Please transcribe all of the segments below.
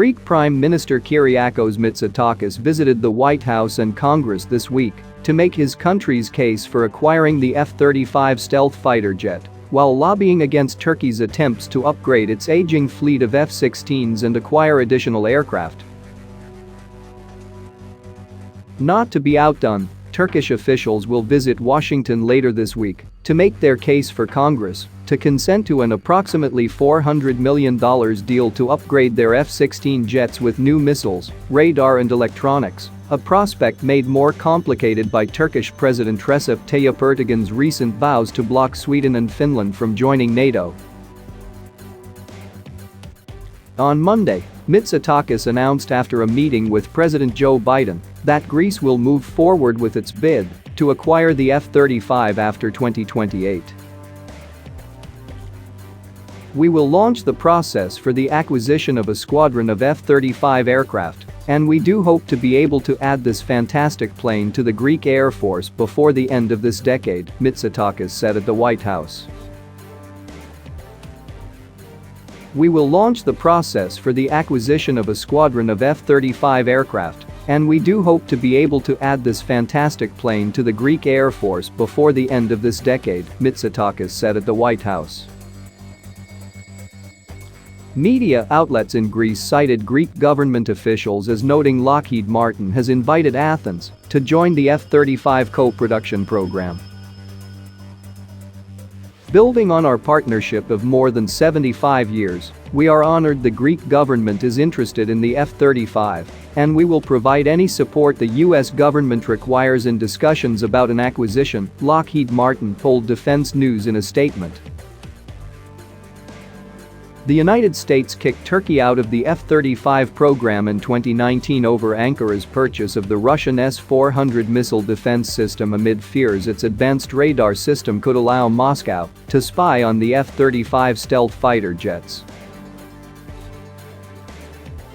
Greek Prime Minister Kyriakos Mitsotakis visited the White House and Congress this week to make his country's case for acquiring the F-35 stealth fighter jet, while lobbying against Turkey's attempts to upgrade its aging fleet of F-16s and acquire additional aircraft. Not to be outdone, Turkish officials will visit Washington later this week to make their case for Congress to consent to an approximately $400 million deal to upgrade their F-16 jets with new missiles, radar and electronics, a prospect made more complicated by Turkish President Recep Tayyip Erdogan's recent vows to block Sweden and Finland from joining NATO. On Monday, Mitsotakis announced after a meeting with President Joe Biden that Greece will move forward with its bid to acquire the F-35 after 2028. "We will launch the process for the acquisition of a squadron of F-35 aircraft, and we do hope to be able to add this fantastic plane to the Greek Air Force before the end of this decade," Mitsotakis said at the White House. "We will launch the process for the acquisition of a squadron of F-35 aircraft, and we do hope to be able to add this fantastic plane to the Greek Air Force before the end of this decade," Mitsotakis said at the White House. Media outlets in Greece cited Greek government officials as noting Lockheed Martin has invited Athens to join the F-35 co-production program. "Building on our partnership of more than 75 years, we are honored the Greek government is interested in the F-35, and we will provide any support the US government requires in discussions about an acquisition," Lockheed Martin told Defense News in a statement. The United States kicked Turkey out of the F-35 program in 2019 over Ankara's purchase of the Russian S-400 missile defense system amid fears its advanced radar system could allow Moscow to spy on the F-35 stealth fighter jets.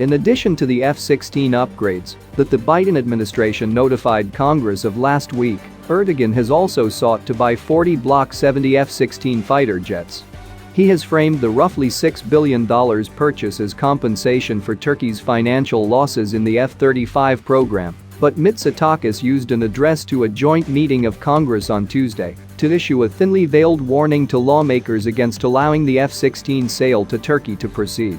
In addition to the F-16 upgrades that the Biden administration notified Congress of last week, Erdogan has also sought to buy 40 Block 70 F-16 fighter jets. He has framed the roughly $6 billion purchase as compensation for Turkey's financial losses in the F-35 program, but Mitsotakis used an address to a joint meeting of Congress on Tuesday to issue a thinly veiled warning to lawmakers against allowing the F-16 sale to Turkey to proceed.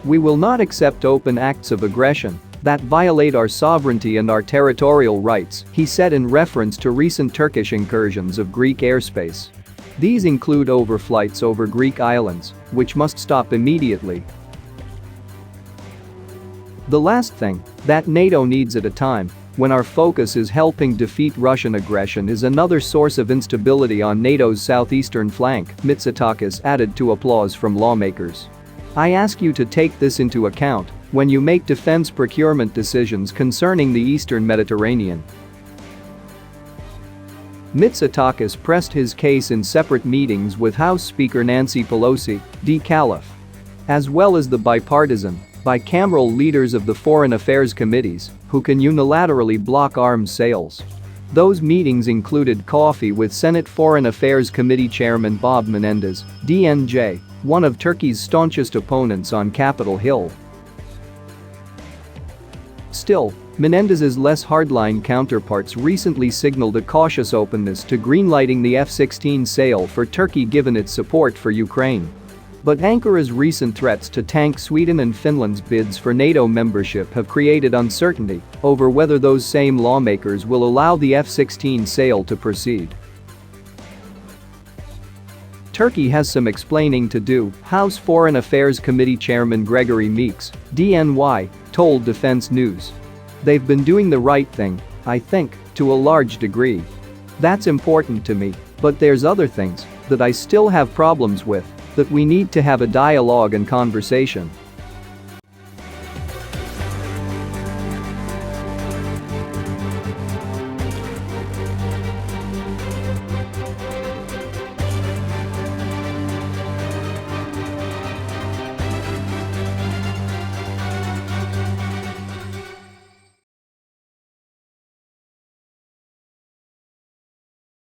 "We will not accept open acts of aggression that violate our sovereignty and our territorial rights," he said in reference to recent Turkish incursions of Greek airspace. "These include overflights over Greek islands, which must stop immediately. The last thing that NATO needs at a time when our focus is helping defeat Russian aggression is another source of instability on NATO's southeastern flank," Mitsotakis added to applause from lawmakers. "I ask you to take this into account when you make defense procurement decisions concerning the Eastern Mediterranean." Mitsotakis pressed his case in separate meetings with House Speaker Nancy Pelosi, D. Calif, as well as the bipartisan, bicameral leaders of the foreign affairs committees, who can unilaterally block arms sales. Those meetings included coffee with Senate Foreign Affairs Committee Chairman Bob Menendez, DNJ, one of Turkey's staunchest opponents on Capitol Hill. Still, Menendez's less hardline counterparts recently signaled a cautious openness to greenlighting the F-16 sale for Turkey given its support for Ukraine. But Ankara's recent threats to tank Sweden and Finland's bids for NATO membership have created uncertainty over whether those same lawmakers will allow the F-16 sale to proceed. Turkey has some explaining to do, House Foreign Affairs Committee Chairman Gregory Meeks, DNY, told Defense News. "They've been doing the right thing, I think, to a large degree. That's important to me, but there's other things that I still have problems with that we need to have a dialogue and conversation."